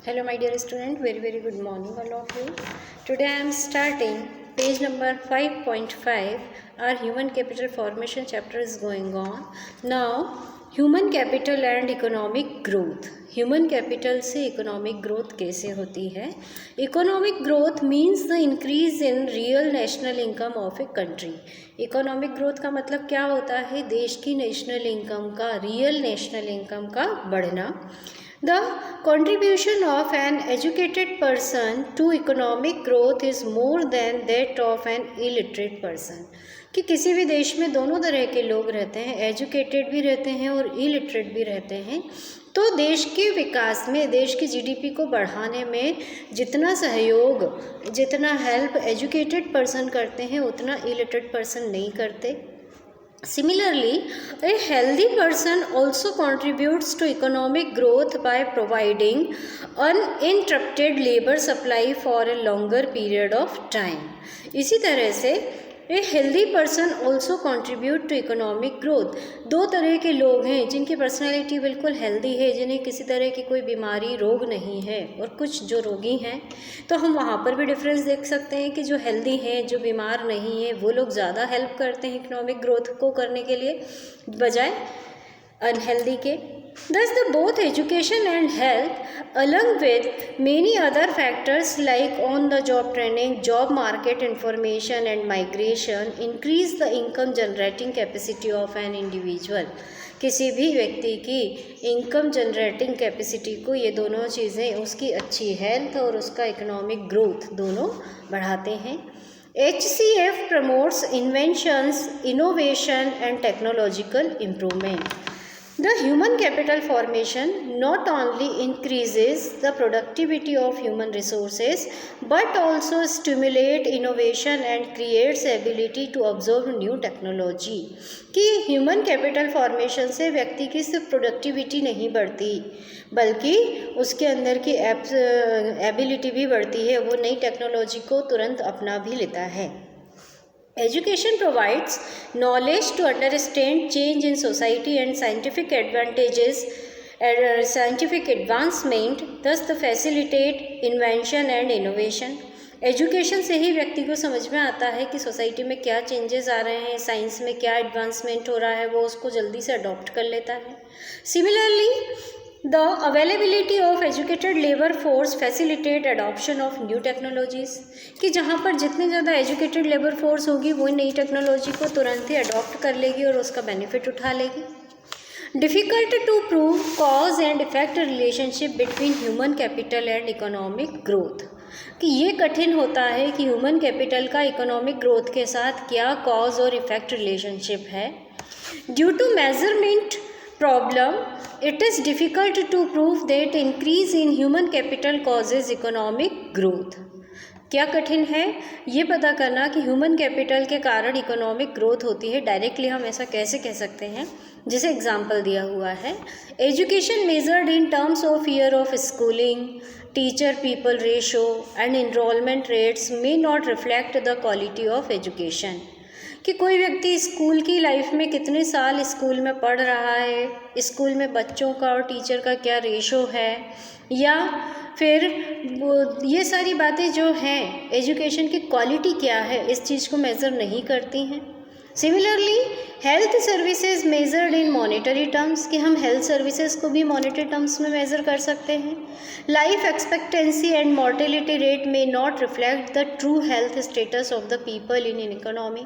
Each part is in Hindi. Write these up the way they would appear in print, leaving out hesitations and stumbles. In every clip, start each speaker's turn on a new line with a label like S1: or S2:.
S1: Hello my dear student, very good morning all of you. Today I am starting page number 5.5. Our human capital formation chapter is going on. Now human capital and economic growth. Human capital से economic growth कैसे होती है? Economic growth means the increase in real national income of a country. Economic growth का मतलब क्या होता है? देश की नेशनल इनकम का, रियल नेशनल इनकम का बढ़ना. The contribution of an educated person to economic growth is more than that of an illiterate person. कि किसी भी देश में दोनों तरह के लोग रहते हैं, एजुकेटेड भी रहते हैं और इलिटरेट भी रहते हैं. तो देश के विकास में, देश की जीडीपी को बढ़ाने में जितना सहयोग, जितना हेल्प एजुकेटेड पर्सन करते हैं उतना इलिटरेट पर्सन नहीं करते. Similarly, a healthy person also contributes to economic growth by providing uninterrupted labor supply for a longer period of time. इसी तरह से a healthy person also contribute to economic growth. दो तरह के लोग हैं जिनकी पर्सनैलिटी बिल्कुल हेल्दी है, जिन्हें किसी तरह की कोई बीमारी, रोग नहीं है, और कुछ जो रोगी हैं. तो हम वहाँ पर भी डिफरेंस देख सकते हैं कि जो हेल्दी हैं, जो बीमार नहीं है, वो लोग ज़्यादा हेल्प करते हैं इकोनॉमिक ग्रोथ को करने के लिए बजाय अनहेल्दी के. Thus, the both education and health, along with many other factors like on-the-job training, job market information, and migration, increase the income generating capacity of an individual. किसी भी व्यक्ति की इनकम जनरेटिंग कैपेसिटी को ये दोनों चीज़ें, उसकी अच्छी हेल्थ और उसका इकोनॉमिक ग्रोथ दोनों बढ़ाते हैं. HCF promotes inventions, innovation, and technological improvement. The human capital formation not only increases the productivity of human resources but also stimulate innovation and creates ability to absorb new technology. कि human capital formation से व्यक्ति की सिर्फ productivity नहीं बढ़ती बल्कि उसके अंदर की एबिलिटी भी बढ़ती है, वो नई टेक्नोलॉजी को तुरंत अपना भी लेता है. Education provides knowledge to understand change in society and scientific advancement, thus the facilitate invention and innovation. Education से ही व्यक्ति को समझ में आता है कि सोसाइटी में क्या चेंजेस आ रहे हैं, साइंस में क्या एडवांसमेंट हो रहा है, वो उसको जल्दी से अडॉप्ट कर लेता है. Similarly, the availability of educated labor force facilitate adoption of new technologies. कि जहाँ पर जितनी ज़्यादा एजुकेटेड लेबर फोर्स होगी वो नई टेक्नोलॉजी को तुरंत ही अडॉप्ट कर लेगी और उसका बेनिफिट उठा लेगी. Difficult to prove cause and effect relationship between human capital and economic growth. कि ये कठिन होता है कि ह्यूमन कैपिटल का इकोनॉमिक ग्रोथ के साथ क्या कॉज और इफेक्ट रिलेशनशिप है. Due to measurement problem, it is difficult to prove that increase in human capital causes economic growth. क्या कठिन है ये पता करना कि ह्यूमन कैपिटल के कारण इकोनॉमिक ग्रोथ होती है. डायरेक्टली हम ऐसा कैसे कह सकते हैं, जिसे एग्जाम्पल दिया हुआ है. Education measured in terms of year of schooling, teacher pupil ratio and enrolment rates may not reflect the quality of education. कि कोई व्यक्ति स्कूल की लाइफ में कितने साल स्कूल में पढ़ रहा है, स्कूल में बच्चों का और टीचर का क्या रेशो है, या फिर ये सारी बातें जो हैं एजुकेशन की क्वालिटी क्या है, इस चीज़ को मेज़र नहीं करती हैं. Similarly, health services measured in monetary terms, कि हम हेल्थ सर्विसेज को भी मॉनेटरी टर्म्स में मेज़र कर सकते हैं. Life expectancy and mortality rate में not reflect the true health status of the people in economy.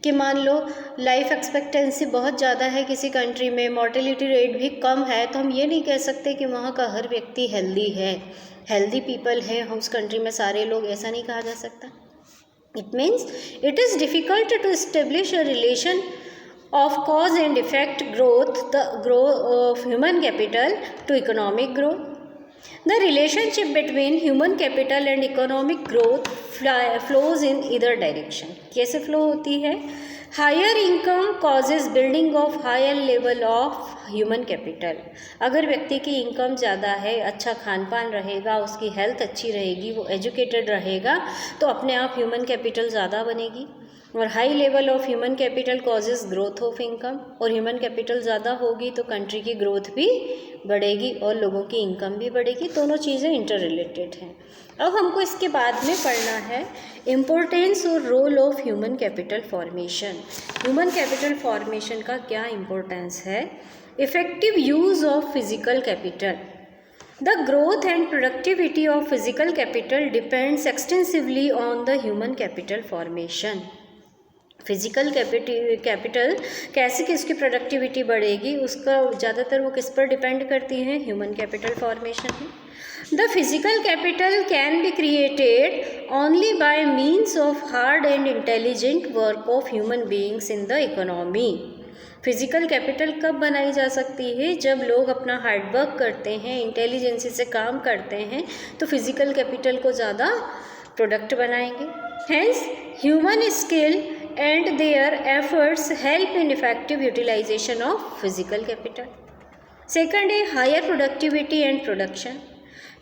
S1: कि मान लो लाइफ एक्सपेक्टेंसी बहुत ज़्यादा है किसी कंट्री में, मॉर्टेलिटी रेट भी कम है, तो हम ये नहीं कह सकते कि वहाँ का हर व्यक्ति हेल्दी है, हेल्दी पीपल है उस कंट्री में सारे लोग, ऐसा नहीं कहा जा सकता. It means it is difficult to establish a relation of cause and effect growth, the growth of human capital to economic growth. The relationship between human capital and economic growth flows in either direction. कैसे फ्लो होती है? Higher income causes building of higher level of human capital. अगर व्यक्ति की इनकम ज़्यादा है, अच्छा खान पान रहेगा, उसकी हेल्थ अच्छी रहेगी, वो एजुकेटेड रहेगा, तो अपने आप ह्यूमन कैपिटल ज़्यादा बनेगी. और high level of human capital causes growth of income, और ह्यूमन कैपिटल ज़्यादा होगी तो कंट्री की ग्रोथ भी बढ़ेगी और लोगों की इनकम भी बढ़ेगी। दोनों चीज़ें इंटर रिलेटेड हैं। अब हमको इसके बाद में पढ़ना है इम्पोर्टेंस और role of human capital formation. Human capital formation का क्या इम्पोर्टेंस है? Effective use of physical capital. The growth and productivity of physical capital depends extensively on the human capital formation. Physical capital कैसे कि उसकी प्रोडक्टिविटी बढ़ेगी, उसका ज़्यादातर वो किस पर डिपेंड करती हैं? ह्यूमन कैपिटल फॉर्मेशन है। The physical capital can be created only by means of hard and intelligent work of human beings in the economy. Physical capital कब बनाई जा सकती है? जब लोग अपना हार्डवर्क करते हैं, इंटेलिजेंसी से काम करते हैं, तो फिजिकल कैपिटल को ज़्यादा प्रोडक्ट बनाएंगे। Hence human skill and their efforts help in effective utilisation of physical capital. Second है higher productivity and production.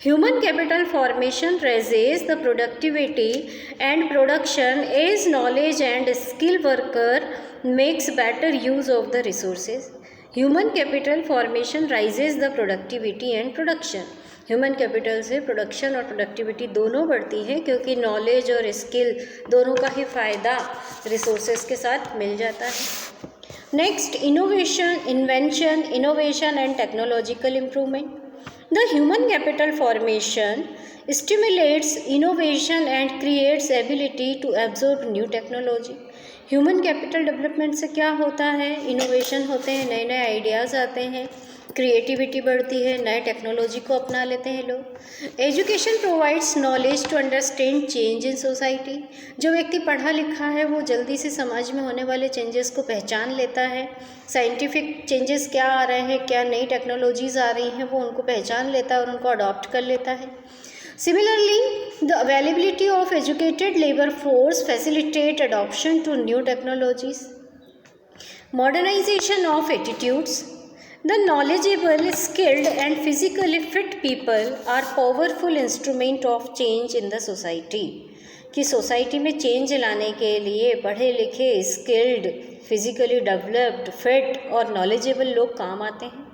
S1: Human capital formation raises the productivity and production as knowledge and skill worker makes better use of the resources. Human capital formation raises the productivity and production. Human capital से प्रोडक्शन और प्रोडक्टिविटी दोनों बढ़ती हैं क्योंकि नॉलेज और स्किल दोनों का ही फ़ायदा रिसोर्सेज के साथ मिल जाता है। Next, innovation, invention, innovation and technological improvement. The human capital formation stimulates innovation and creates ability to absorb new technology. Human capital development से क्या होता है? इनोवेशन होते हैं, नए नए आइडियाज़ आते हैं, क्रिएटिविटी बढ़ती है, नए टेक्नोलॉजी को अपना लेते हैं लोग। Education provides knowledge to understand change in society. जो व्यक्ति पढ़ा लिखा है वो जल्दी से समाज में होने वाले चेंजेस को पहचान लेता है। साइंटिफिक चेंजेस क्या आ रहे हैं, क्या नई टेक्नोलॉजीज़ आ रही हैं, वो उनको पहचान लेता है और उनको अडॉप्ट कर लेता है। Similarly, the availability of educated labor force facilitate adoption to new technologies. Modernization of attitudes. The knowledgeable, skilled and physically fit people are powerful instrument of change in the society. कि सोसाइटी में चेंज लाने के लिए पढ़े लिखे, स्किल्ड, फिजिकली डेवलप्ड, फिट और नॉलेजेबल लोग काम आते हैं।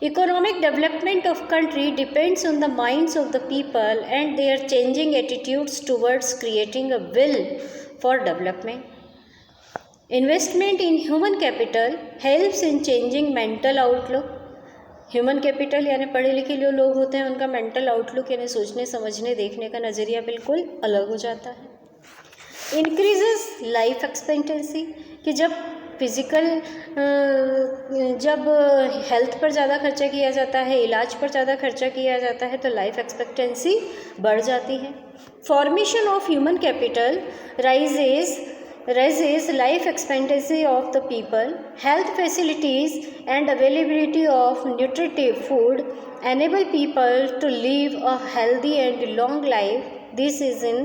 S1: Economic development of country depends on the minds of the people and their changing attitudes towards creating a will for development. Investment in human capital helps in changing mental outlook. Human capital यानी पढ़े लिखे जो लोग होते हैं उनका मेंटल आउटलुक यानी सोचने समझने देखने का नज़रिया बिल्कुल अलग हो जाता है। इंक्रीजेस लाइफ एक्सपेक्टेंसी, कि जब जब हेल्थ पर ज़्यादा खर्चा किया जाता है, इलाज पर ज़्यादा खर्चा किया जाता है तो लाइफ एक्सपेक्टेंसी बढ़ जाती है। Formation of human capital raises life expectancy of the people. Health facilities and availability of nutritive food enable people to live a healthy and long life. This is in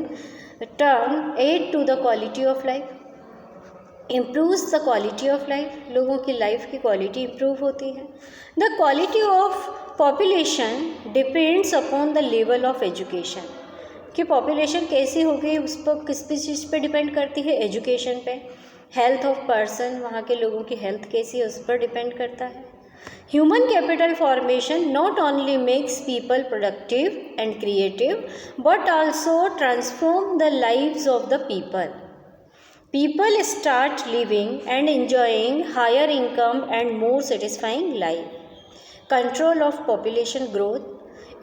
S1: turn aid to the quality of life. Improves the quality of life. लोगों की लाइफ की क्वालिटी इम्प्रूव होती है। The quality of population depends upon the level of education. कि पॉपुलेशन कैसी होगी उस पर किस चीज़ पे डिपेंड करती है? एजुकेशन पे। हेल्थ ऑफ पर्सन, वहाँ के लोगों की हेल्थ कैसी है उस पर डिपेंड करता है। Human capital formation not only makes people productive and creative but also transform the lives of the people. People start living and enjoying higher income and more satisfying life. Control of population growth.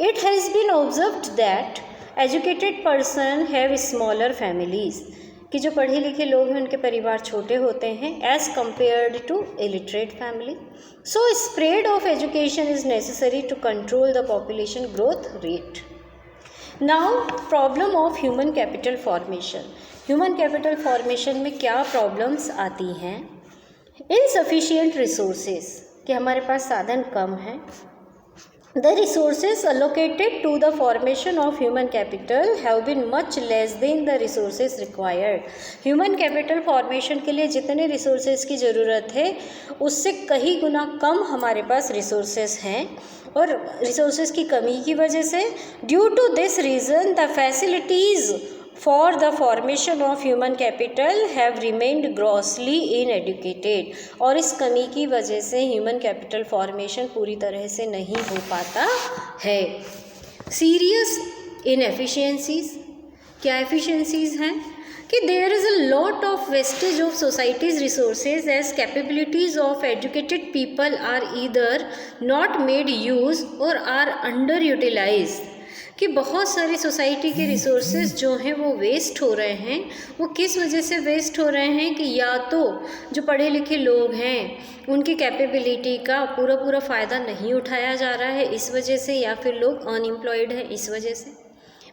S1: It has been observed that educated person have smaller families. कि जो पढ़े लिखे लोग हैं उनके परिवार छोटे होते हैं as compared to illiterate family. So spread of education is necessary to control the population growth rate. Now problem of human capital formation. Human capital formation में क्या प्रॉब्लम्स आती हैं? इनसफिशिएंट रिसोर्सेज, कि हमारे पास साधन कम हैं। The resources allocated to the formation of human capital have been much less than the resources required. Human capital formation के लिए जितने रिसोर्सेज की ज़रूरत है उससे कई गुना कम हमारे पास रिसोर्सेज हैं और रिसोर्सेज की कमी की वजह से due to this reason the facilities for the formation of human capital have remained grossly ineducated, और इस कमी की वजह से ह्यूमन कैपिटल फॉर्मेशन पूरी तरह से नहीं हो पाता है। सीरियस इनएफिशिएंसीज, क्या एफिशिएंसीज हैं कि there is a lot of wastage of society's resources as capabilities of educated people are either not made use or are underutilise, कि बहुत सारी सोसाइटी के रिसोर्सेज जो हैं वो वेस्ट हो रहे हैं। वो किस वजह से वेस्ट हो रहे हैं कि या तो जो पढ़े लिखे लोग हैं उनकी कैपेबिलिटी का पूरा फ़ायदा नहीं उठाया जा रहा है इस वजह से, या फिर लोग अनएम्प्लॉयड हैं इस वजह से।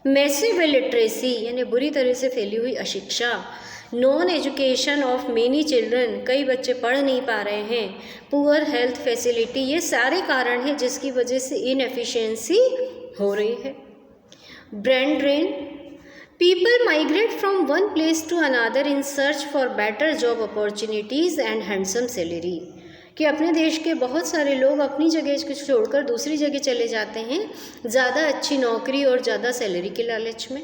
S1: मैसिव इलिटरेसी यानी बुरी तरह से फैली हुई अशिक्षा, non education of many children, कई बच्चे पढ़ नहीं पा रहे हैं, पुअर हेल्थ फैसिलिटी, ये सारे कारण हैं जिसकी वजह से इनएफिशिएंसी हो रही है। Brain drain, people migrate from one place to another in search for better job opportunities and handsome salary, कि अपने देश के बहुत सारे लोग अपनी जगह को छोड़कर दूसरी जगह चले जाते हैं ज़्यादा अच्छी नौकरी और ज़्यादा सैलरी के लालच में।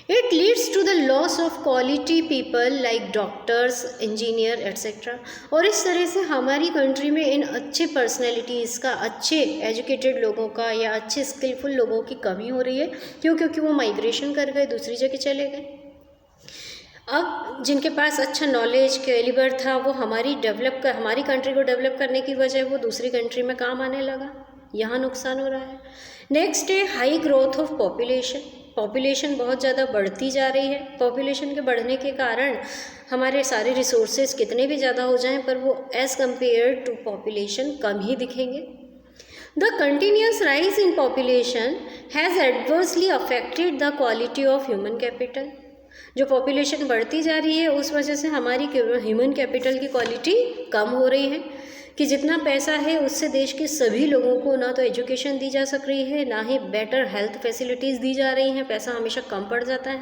S1: It leads to the loss of quality people like doctors, engineer etcetera, और इस तरह से हमारी कंट्री में इन अच्छे पर्सनैलिटीज़ का, अच्छे एजुकेटेड लोगों का या अच्छे स्किलफुल लोगों की कमी हो रही है। क्योंकि वो माइग्रेशन कर गए, दूसरी जगह चले गए। अब जिनके पास अच्छा नॉलेज कैलिबर था वो हमारी कंट्री को डेवलप करने की वजह वो दूसरी कंट्री में काम आने लगा, यहाँ नुकसान हो रहा है। नेक्स्ट है हाई ग्रोथ ऑफ पॉपुलेशन बहुत ज़्यादा बढ़ती जा रही है। पॉपुलेशन के बढ़ने के कारण हमारे सारे रिसोर्सेज कितने भी ज़्यादा हो जाएं पर वो एज़ कम्पेयर टू पॉपुलेशन कम ही दिखेंगे। The continuous rise in population has adversely affected the quality of human capital, जो पॉपुलेशन बढ़ती जा रही है उस वजह से हमारी ह्यूमन कैपिटल की क्वालिटी कम हो रही है, कि जितना पैसा है उससे देश के सभी लोगों को ना तो एजुकेशन दी जा सक रही है, ना ही बेटर हेल्थ फैसिलिटीज़ दी जा रही हैं, पैसा हमेशा कम पड़ जाता है।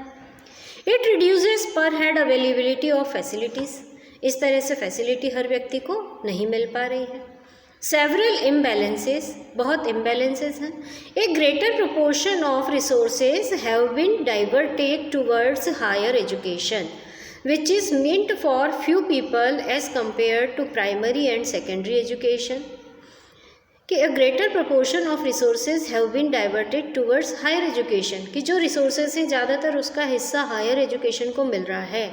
S1: इट रिड्यूसेस पर हेड अवेलेबिलिटी ऑफ फैसिलिटीज़, इस तरह से फैसिलिटी हर व्यक्ति को नहीं मिल पा रही है। सेवरल इम्बैलेंसेस, बहुत इम्बैलेंसेस हैं। A greater proportion of resources have been diverted towards higher education which is meant for few people as compared to primary and secondary education, कि a greater proportion of resources have been diverted towards higher education, कि जो resources हैं ज़्यादातर उसका हिस्सा higher education को मिल रहा है,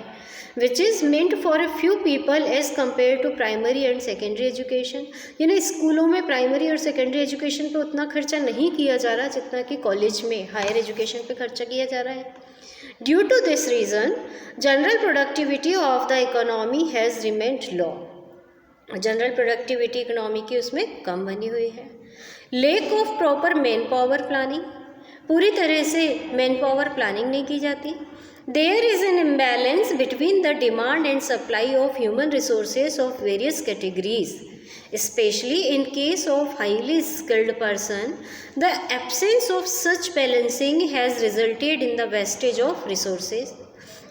S1: which is meant for a few people as compared to primary and secondary education, यानी स्कूलों में प्राइमरी और सेकेंडरी एजुकेशन पे उतना खर्चा नहीं किया जा रहा जितना कि कॉलेज में हायर एजुकेशन पे खर्चा किया जा रहा है। Due to this reason, general productivity of the economy has remained low. General productivity economy की उसमें कम बनी हुई है। Lack of proper man power planning, पूरी तरह से मैन पावर प्लानिंग नहीं की जाती। There is an imbalance between the demand and supply of human resources of various categories, especially in case of highly skilled person. The absence of such balancing has resulted in the wastage of resources,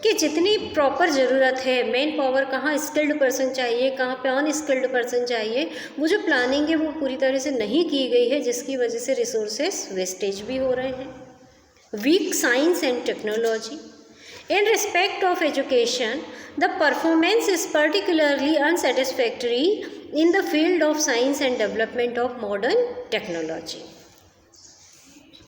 S1: कि जितनी प्रॉपर ज़रूरत है मैन पावर, कहाँ स्किल्ड पर्सन चाहिए, कहाँ पे अनस्किल्ड पर्सन चाहिए, वो जो प्लानिंग है वो पूरी तरह से नहीं की गई है, जिसकी वजह से रिसोर्सेज वेस्टेज भी हो रहे हैं। Weak science and technology, in respect of education, the performance is particularly unsatisfactory in the field of science and development of modern technology.